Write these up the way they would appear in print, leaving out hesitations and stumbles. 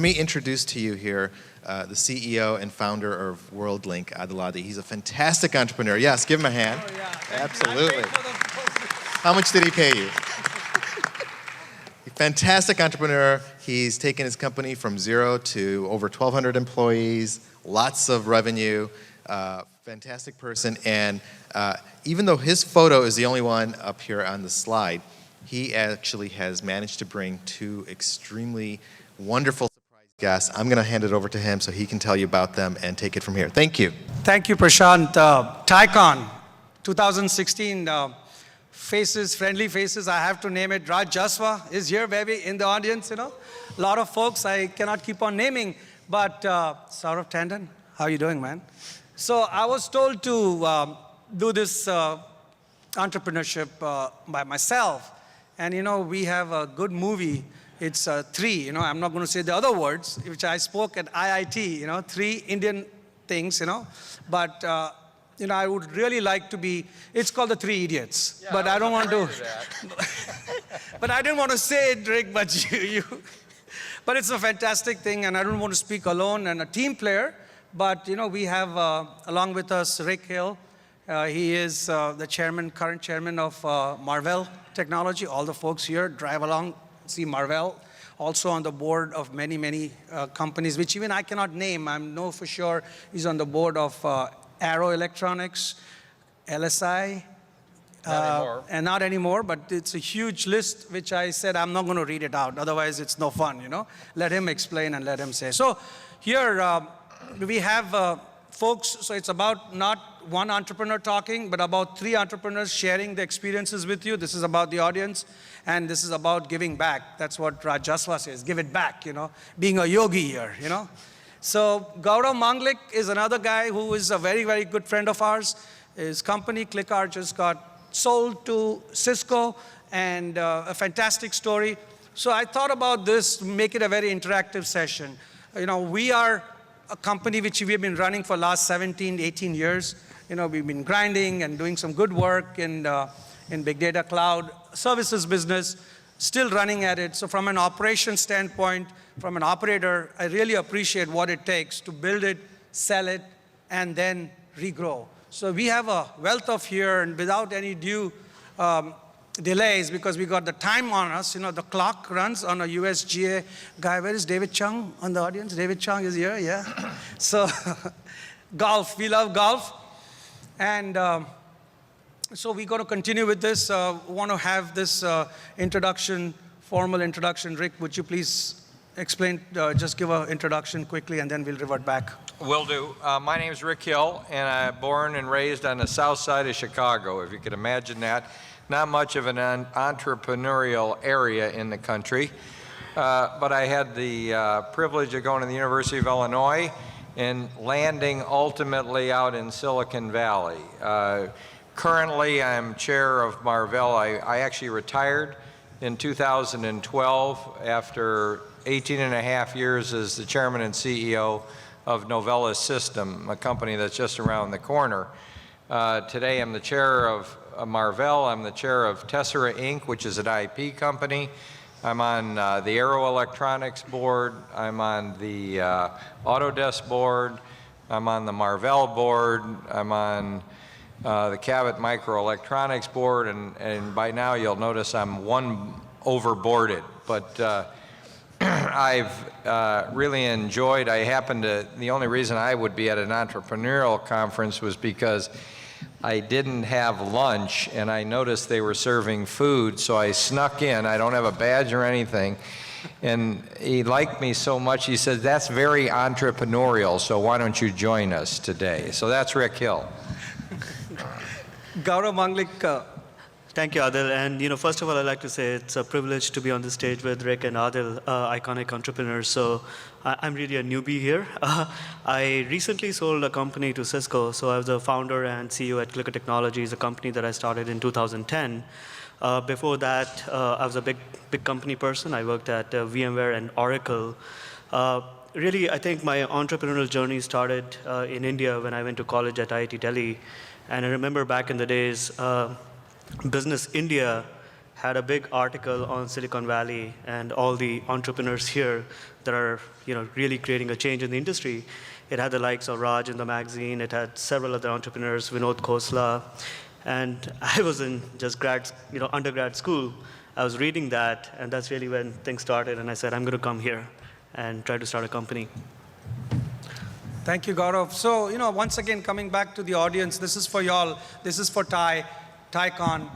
Let me introduce to you here the CEO and founder of WorldLink, Adil. He's a fantastic entrepreneur. Yes, give him a hand. Oh, yeah. Absolutely. How much did he pay you? Fantastic entrepreneur. He's taken his company from 0 to over 1,200 employees, lots of revenue, fantastic person. And even though his photo is the only one up here on the slide, he actually has managed to bring 2 extremely wonderful surprise guests. I'm going to hand it over to him so he can tell you about them and take it from here. Thank you. Thank you, Prashant. TiEcon 2016. Faces, friendly faces, I have to name it. Raj Jaswa is here, baby, in the audience, A lot of folks I cannot keep on naming, but Saurav Tandon, how are you doing, man? So I was told to do this entrepreneurship by myself, and we have a good movie. It's 3, I'm not going to say the other words, which I spoke at IIT, 3 Indian things, but I would really like to be, it's called the 3 Idiots, yeah, but I don't want to, but I didn't want to say it, Rick, but but it's a fantastic thing, and I don't want to speak alone and a team player, but we have along with us Rick Hill. He is the current chairman of Marvell Technology. All the folks here drive along, see Marvell. Also on the board of many, many companies, which even I cannot name. I know for sure he's on the board of Arrow Electronics, LSI, and not anymore, but it's a huge list, which I said I'm not going to read it out, otherwise it's no fun, Let him explain and let him say. So here we have folks, so it's about not one entrepreneur talking, but about 3 entrepreneurs sharing the experiences with you. This is about the audience, and this is about giving back. That's what Raj Jaswa says, give it back, being a yogi here, So Gaurav Manglik is another guy who is a very, very good friend of ours. His company, ClickR, just got sold to Cisco, and a fantastic story. So I thought about this to make it a very interactive session. We are a company which we have been running for the last 17, 18 years. We've been grinding and doing some good work in big data cloud services business, still running at it. So from an operation standpoint, from an operator, I really appreciate what it takes to build it, sell it, and then regrow. So we have a wealth of here, and without any due delays, because we got the time on us, the clock runs on a USGA guy. Where is David Chung on the audience? David Chung is here, yeah. So golf, we love golf. And so we're going to continue with this. Want to have this formal introduction. Rick, would you please explain, just give an introduction quickly, and then we'll revert back. Will do. My name is Rick Hill, and I'm born and raised on the south side of Chicago, if you could imagine that. Not much of an entrepreneurial area in the country, but I had the privilege of going to the University of Illinois and landing ultimately out in Silicon Valley. Currently, I'm chair of Marvell. I actually retired in 2012 after 18 and a half years as the chairman and CEO of Novellus System, a company that's just around the corner. Today, I'm the chair of Marvell. I'm the chair of Tessera Inc., which is an IP company. I'm on the Arrow Electronics board. I'm on the Autodesk board. I'm on the Marvell board. I'm on the Cabot Microelectronics board, and by now you'll notice I'm one overboarded. But I've really enjoyed, the only reason I would be at an entrepreneurial conference was because I didn't have lunch, and I noticed they were serving food, so I snuck in. I don't have a badge or anything. And he liked me so much, he said, that's very entrepreneurial, so why don't you join us today? So that's Rick Hill. Gaurav Manglik. Thank you, Adil. And first of all, I'd like to say it's a privilege to be on the stage with Rick and Adil, iconic entrepreneurs. So I'm really a newbie here. I recently sold a company to Cisco. So I was the founder and CEO at Clicker Technologies, a company that I started in 2010. Before that, I was a big company person. I worked at VMware and Oracle. Really, I think my entrepreneurial journey started in India when I went to college at IIT Delhi. And I remember back in the days, Business India had a big article on Silicon Valley and all the entrepreneurs here that are really creating a change in the industry. It had the likes of Raj in the magazine. It had several other entrepreneurs, Vinod Khosla. And I was in just undergrad school. I was reading that, and that's really when things started. And I said, I'm going to come here and try to start a company. Thank you, Gaurav. So, once again, coming back to the audience, this is for y'all. This is for TiEcon.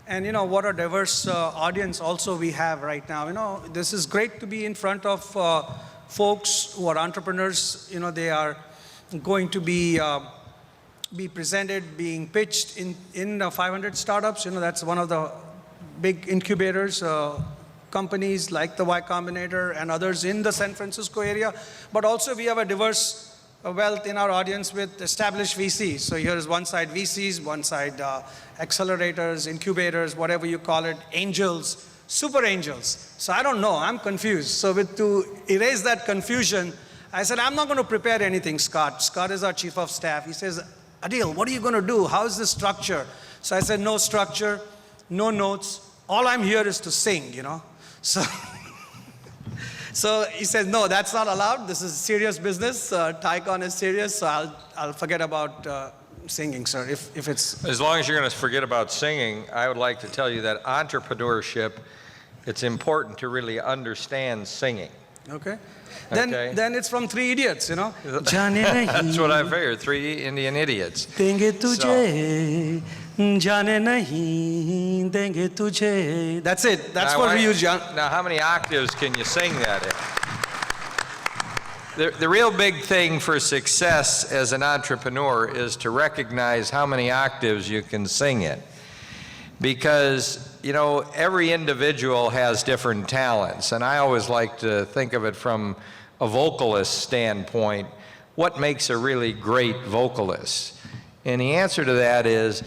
And, what a diverse audience also we have right now. This is great to be in front of folks who are entrepreneurs. They are going to be presented, being pitched in 500 startups. That's one of the big incubators, companies like the Y Combinator and others in the San Francisco area. But also we have a diverse wealth in our audience with established VCs. So here is one side VCs, one side accelerators, incubators, whatever you call it, angels, super angels. So I don't know, I'm confused. So to erase that confusion, I said, I'm not going to prepare anything, Scott. Scott is our chief of staff. He says, Adil, what are you going to do? How is the structure? So I said, no structure, no notes. All I'm here is to sing, So, so he said, no, that's not allowed. This is serious business. TiEcon is serious, so I'll forget about singing, sir, if it's... As long as you're going to forget about singing, I would like to tell you that entrepreneurship, it's important to really understand singing. Okay. Okay. Then it's from Three Idiots, That's what I figured, Three Indian Idiots. That's it. That's what we use, John. Now, how many octaves can you sing that in? The real big thing for success as an entrepreneur is to recognize how many octaves you can sing in. Because, every individual has different talents, and I always like to think of it from a vocalist standpoint. What makes a really great vocalist? And the answer to that is,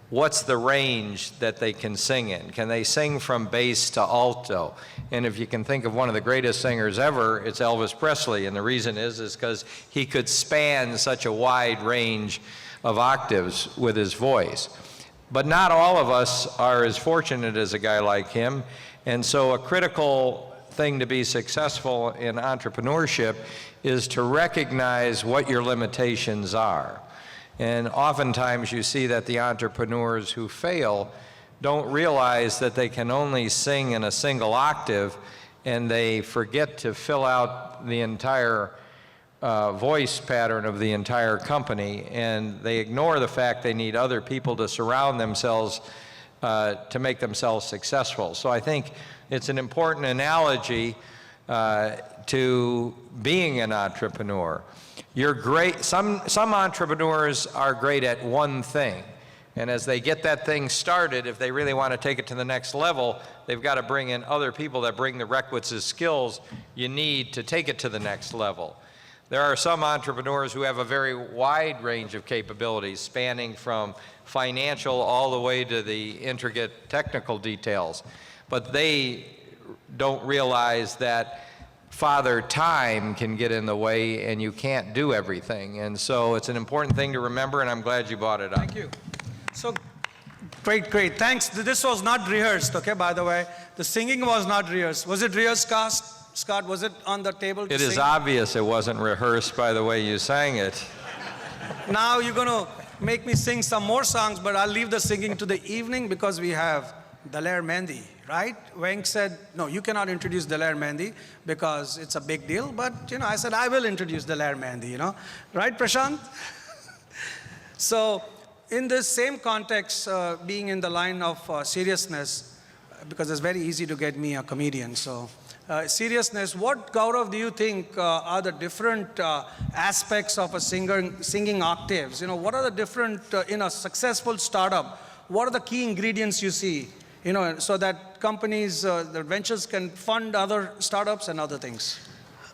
what's the range that they can sing in? Can they sing from bass to alto? And if you can think of one of the greatest singers ever, it's Elvis Presley. And the reason is because he could span such a wide range of octaves with his voice. But not all of us are as fortunate as a guy like him. And so a critical thing to be successful in entrepreneurship is to recognize what your limitations are. And oftentimes you see that the entrepreneurs who fail don't realize that they can only sing in a single octave, and they forget to fill out the entire voice pattern of the entire company, and they ignore the fact they need other people to surround themselves to make themselves successful. So I think it's an important analogy to being an entrepreneur. You're great. Some entrepreneurs are great at one thing, and as they get that thing started, if they really want to take it to the next level, they've got to bring in other people that bring the requisite skills you need to take it to the next level. There are some entrepreneurs who have a very wide range of capabilities, spanning from financial all the way to the intricate technical details, but they don't realize that Father Time can get in the way and you can't do everything. And so it's an important thing to remember, and I'm glad you brought it up. Thank you. So, great. Thanks. This was not rehearsed, okay, by the way. The singing was not rehearsed. Was it rehearsed, Scott, was it on the table to It sing? is obvious it wasn't rehearsed by the way you sang it. Now you're going to make me sing some more songs, but I'll leave the singing to the evening because we have Daler Mehndi, right? Venk said, no, you cannot introduce Daler Mehndi because it's a big deal, but I said, I will introduce Daler Mehndi, Right, Prashant? So in this same context, being in the line of seriousness, because it's very easy to get me a comedian, so seriousness, what, Gaurav, do you think are the different aspects of a singing octaves? What are the different, in a successful startup, what are the key ingredients you see, so that companies, the ventures can fund other startups and other things?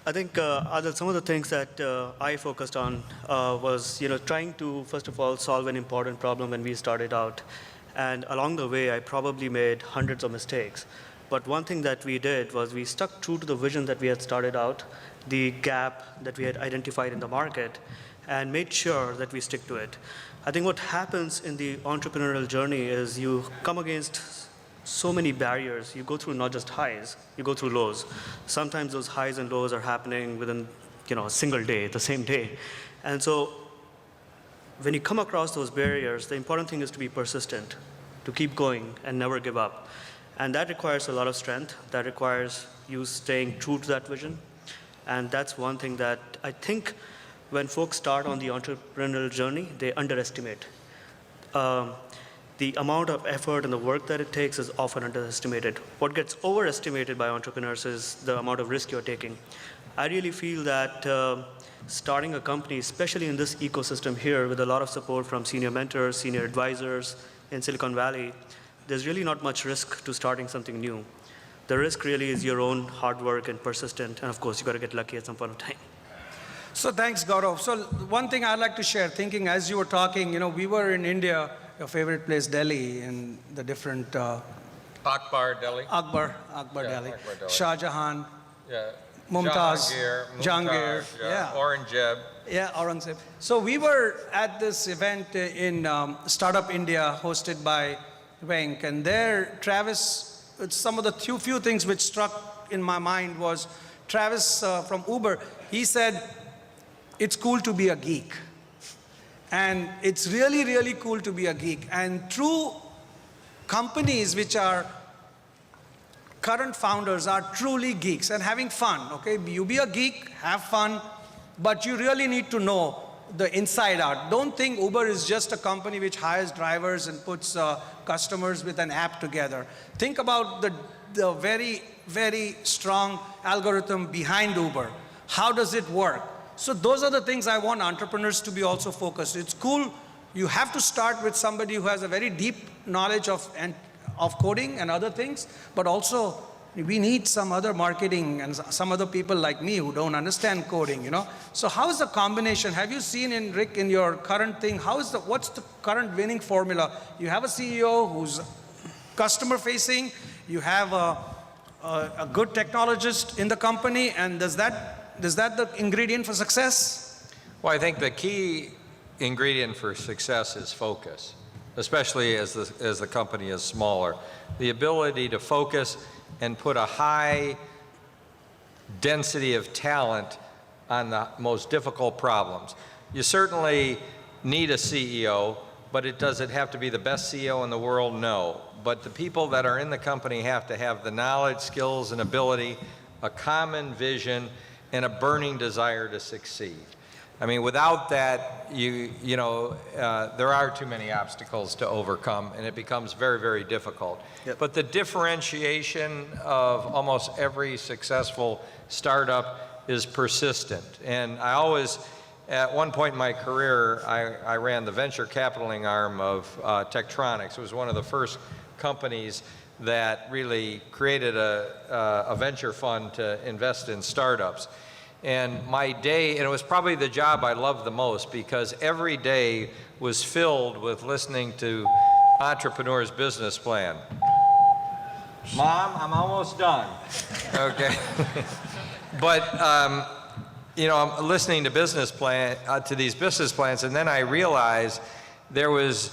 I think Adil, some of the things that I focused on was trying to, first of all, solve an important problem when we started out. And along the way, I probably made hundreds of mistakes. But one thing that we did was we stuck true to the vision that we had started out, the gap that we had identified in the market, and made sure that we stick to it. I think what happens in the entrepreneurial journey is you come against so many barriers. You go through not just highs, you go through lows. Sometimes those highs and lows are happening within a single day, the same day. And so when you come across those barriers, the important thing is to be persistent, to keep going and never give up. And that requires a lot of strength. That requires you staying true to that vision. And that's one thing that I think when folks start on the entrepreneurial journey, they underestimate. The amount of effort and the work that it takes is often underestimated. What gets overestimated by entrepreneurs is the amount of risk you're taking. I really feel that starting a company, especially in this ecosystem here with a lot of support from senior mentors, senior advisors in Silicon Valley, there's really not much risk to starting something new. The risk really is your own hard work and persistent, and of course, you got to get lucky at some point of time. So thanks, Gaurav. So one thing I'd like to share, thinking as you were talking, we were in India, your favorite place, Delhi, in the different... Akbar, Delhi. Akbar Yeah, Delhi. Akbar, Delhi. Shah Jahan, Yeah. Mumtaz, Jahangir, yeah. Aurangzeb. Yeah, Aurangzeb. So we were at this event in Startup India, hosted by Venk, and there, Travis, some of the few things which struck in my mind was, Travis from Uber, he said, it's cool to be a geek. And it's really, really cool to be a geek. And true companies which are current founders are truly geeks and having fun, okay? You be a geek, have fun, but you really need to know the inside out. Don't think Uber is just a company which hires drivers and puts customers with an app together. Think about the very, very strong algorithm behind Uber. How does it work? So those are the things I want entrepreneurs to be also focused. It's cool. You have to start with somebody who has a very deep knowledge of coding and other things, but also we need some other marketing and some other people like me who don't understand coding, So how is the combination? Have you seen Rick, in your current thing, what's the current winning formula? You have a CEO who's customer facing, you have a good technologist in the company, and is that the ingredient for success? Well, I think the key ingredient for success is focus, especially as the company is smaller. The ability to focus and put a high density of talent on the most difficult problems. You certainly need a CEO, but does it have to be the best CEO in the world? No. But the people that are in the company have to have the knowledge, skills, and ability, a common vision, and a burning desire to succeed. I mean, without that, there are too many obstacles to overcome, and it becomes very, very difficult. Yep. But the differentiation of almost every successful startup is persistent. And I always, at one point in my career, I ran the venture capitaling arm of Tektronix. It was one of the first companies that really created a venture fund to invest in startups. And my day, and it was probably the job I loved the most, because every day was filled with listening to Entrepreneur's business plan. Mom, I'm almost done. Okay. But I'm listening to these business plans, and then I realized there was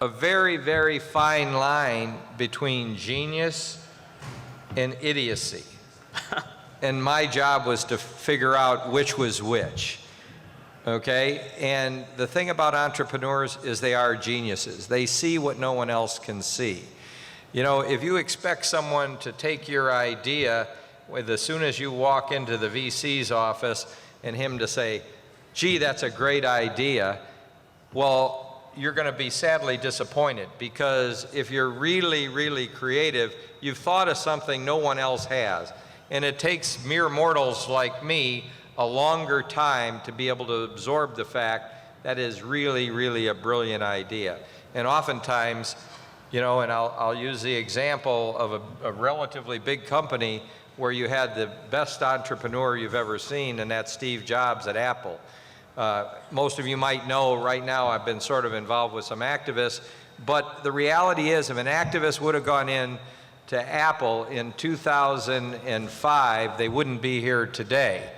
a very, very fine line between genius and idiocy. And my job was to figure out which was which, okay? And the thing about entrepreneurs is they are geniuses. They see what no one else can see. If you expect someone to take your idea as soon as you walk into the VC's office and him to say, gee, that's a great idea, well, you're going to be sadly disappointed, because if you're really, really creative, you've thought of something no one else has. And it takes mere mortals like me a longer time to be able to absorb the fact that is really, really a brilliant idea. And oftentimes, and I'll use the example of a relatively big company where you had the best entrepreneur you've ever seen, and that's Steve Jobs at Apple. Most of you might know right now I've been sort of involved with some activists, but the reality is if an activist would have gone in to Apple in 2005, they wouldn't be here today,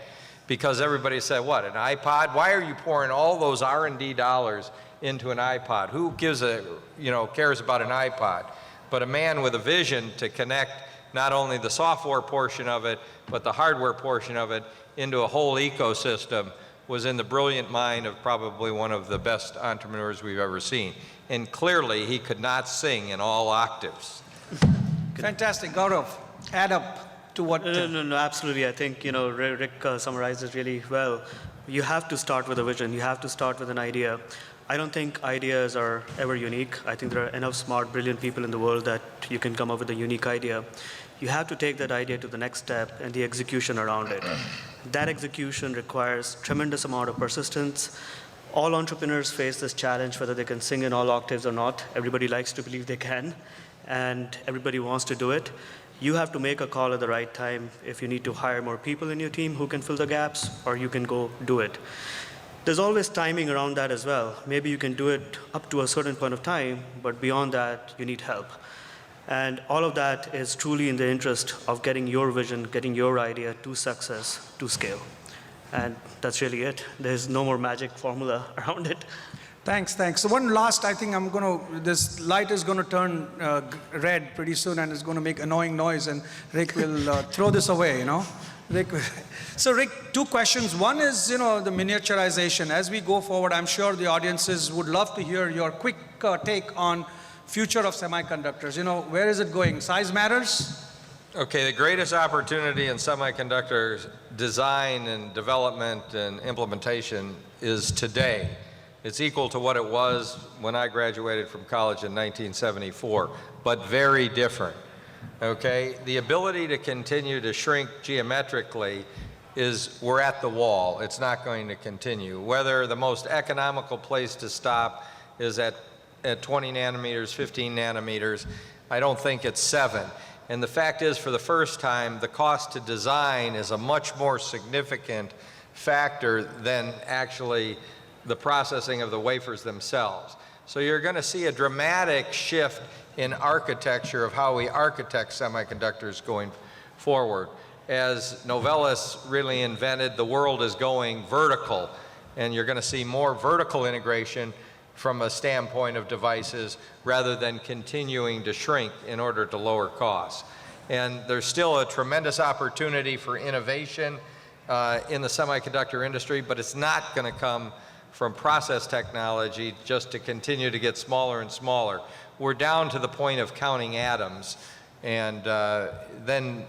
because everybody said, what, an iPod? Why are you pouring all those R&D dollars into an iPod? Who cares about an iPod? but a man with a vision to connect not only the software portion of it, but the hardware portion of it into a whole ecosystem was in the brilliant mind of probably one of the best entrepreneurs we've ever seen. And clearly, he could not sing in all octaves. Fantastic. Gaurav, add up to what... No, absolutely. I think, Rick summarized it really well. You have to start with a vision. You have to start with an idea. I don't think ideas are ever unique. I think there are enough smart, brilliant people in the world that you can come up with a unique idea. You have to take that idea to the next step and the execution around it. That execution requires tremendous amount of persistence. All entrepreneurs face this challenge, whether they can sing in all octaves or not. Everybody likes to believe they can, and everybody wants to do it. You have to make a call at the right time if you need to hire more people in your team who can fill the gaps, or you can go do it. There's always timing around that as well. Maybe you can do it up to a certain point of time, but beyond that, you need help. And all of that is truly in the interest of getting your vision, getting your idea to success, to scale. And that's really it. There's no more magic formula around it. Thanks. So one last, I think this light is going to turn red pretty soon and it's going to make annoying noise, and Rick will throw this away, Rick. So Rick, two questions. One is, the miniaturization. As we go forward, I'm sure the audiences would love to hear your quick take on future of semiconductors. Where is it going? Size matters? Okay, the greatest opportunity in semiconductor design and development and implementation is today. It's equal to what it was when I graduated from college in 1974, but very different. Okay, the ability to continue to shrink geometrically we're at the wall. It's not going to continue. Whether the most economical place to stop is at 20 nanometers, 15 nanometers, I don't think it's 7. And the fact is, for the first time, the cost to design is a much more significant factor than actually the processing of the wafers themselves. So you're going to see a dramatic shift in architecture of how we architect semiconductors going forward. As Novellus really invented, the world is going vertical, and you're going to see more vertical integration from a standpoint of devices rather than continuing to shrink in order to lower costs. And there's still a tremendous opportunity for innovation in the semiconductor industry, but it's not going to come from process technology just to continue to get smaller and smaller. We're down to the point of counting atoms, and then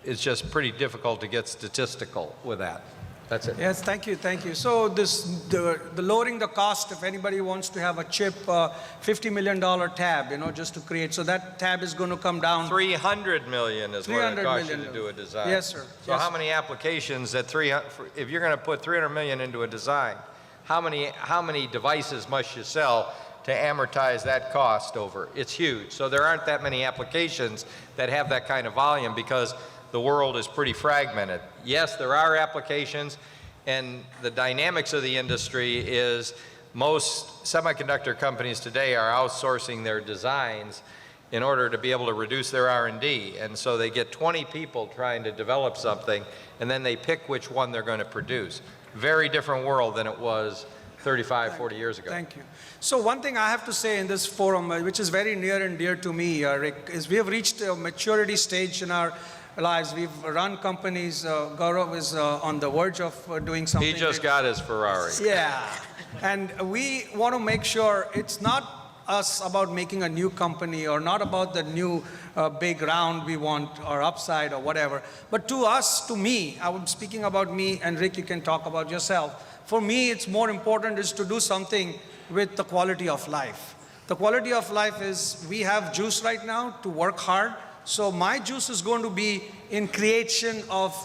it's just pretty difficult to get statistical with that. That's it. Yes, thank you. So the lowering the cost, if anybody wants to have a chip, $50 million tab, just to create. So that tab is going to come down. 300 million is what it costs you to do a design. Yes, sir. So how many applications if you're going to put 300 million into a design, how many devices must you sell to amortize that cost over? It's huge. So there aren't that many applications that have that kind of volume because the world is pretty fragmented. Yes, there are applications, and the dynamics of the industry is most semiconductor companies today are outsourcing their designs in order to be able to reduce their R&D. And so they get 20 people trying to develop something, and then they pick which one they're going to produce. Very different world than it was 35, 40 years ago. Thank you. So one thing I have to say in this forum, which is very near and dear to me, Rick, is we have reached a maturity stage in our lives. We've run companies. Gaurav is on the verge of doing something. He just got his Ferrari. Yeah. And we want to make sure it's not us about making a new company or not about the new big round we want or upside or whatever. But to us, to me, I'm speaking about me, and Rick, you can talk about yourself. For me, it's more important is to do something with the quality of life. The quality of life is we have juice right now to work hard. So my juice is going to be in creation of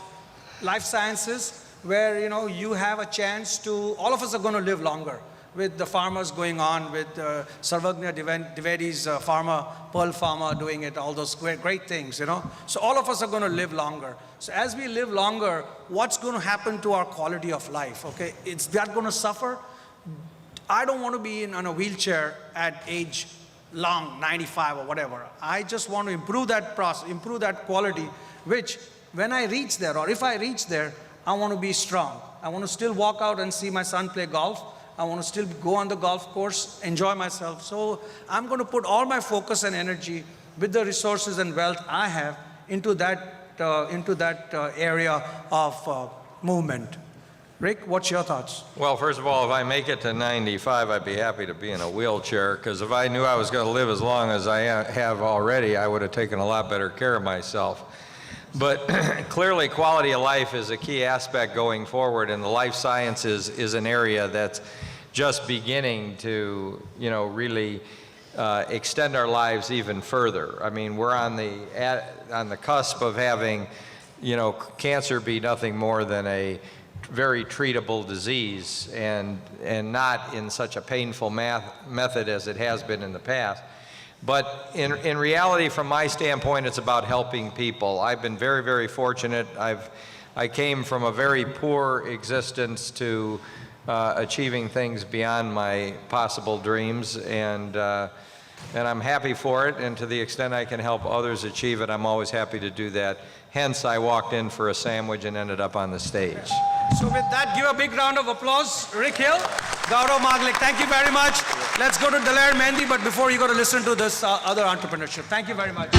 life sciences where, you have a chance to, all of us are going to live longer with the farmers going on, with Sarvagnya Divedi's pharma, Pearl Pharma doing it, all those great things, So all of us are going to live longer. So as we live longer, what's going to happen to our quality of life, okay? Is that going to suffer? I don't want to be on a wheelchair at age long, 95 or whatever. I just want to improve that process, improve that quality, which when I reach there, or if I reach there, I want to be strong. I want to still walk out and see my son play golf. I want to still go on the golf course, enjoy myself. So I'm going to put all my focus and energy with the resources and wealth I have into that area of movement. Rick, what's your thoughts? Well, first of all, if I make it to 95, I'd be happy to be in a wheelchair, because if I knew I was going to live as long as I have already, I would have taken a lot better care of myself. But clearly, quality of life is a key aspect going forward, and the life sciences is an area that's just beginning to, really extend our lives even further. I mean, we're on the cusp of having, cancer be nothing more than a very treatable disease, and not in such a painful method as it has been in the past. But in reality, from my standpoint, it's about helping people. I've been very, very fortunate. I came from a very poor existence to achieving things beyond my possible dreams, and I'm happy for it, and to the extent I can help others achieve it, I'm always happy to do that. Hence, I walked in for a sandwich and ended up on the stage. So with that, give a big round of applause. Rick Hill, Gaurav Maglik, thank you very much. Let's go to Daler Mehndi, but before you go to listen to this other entrepreneurship. Thank you very much.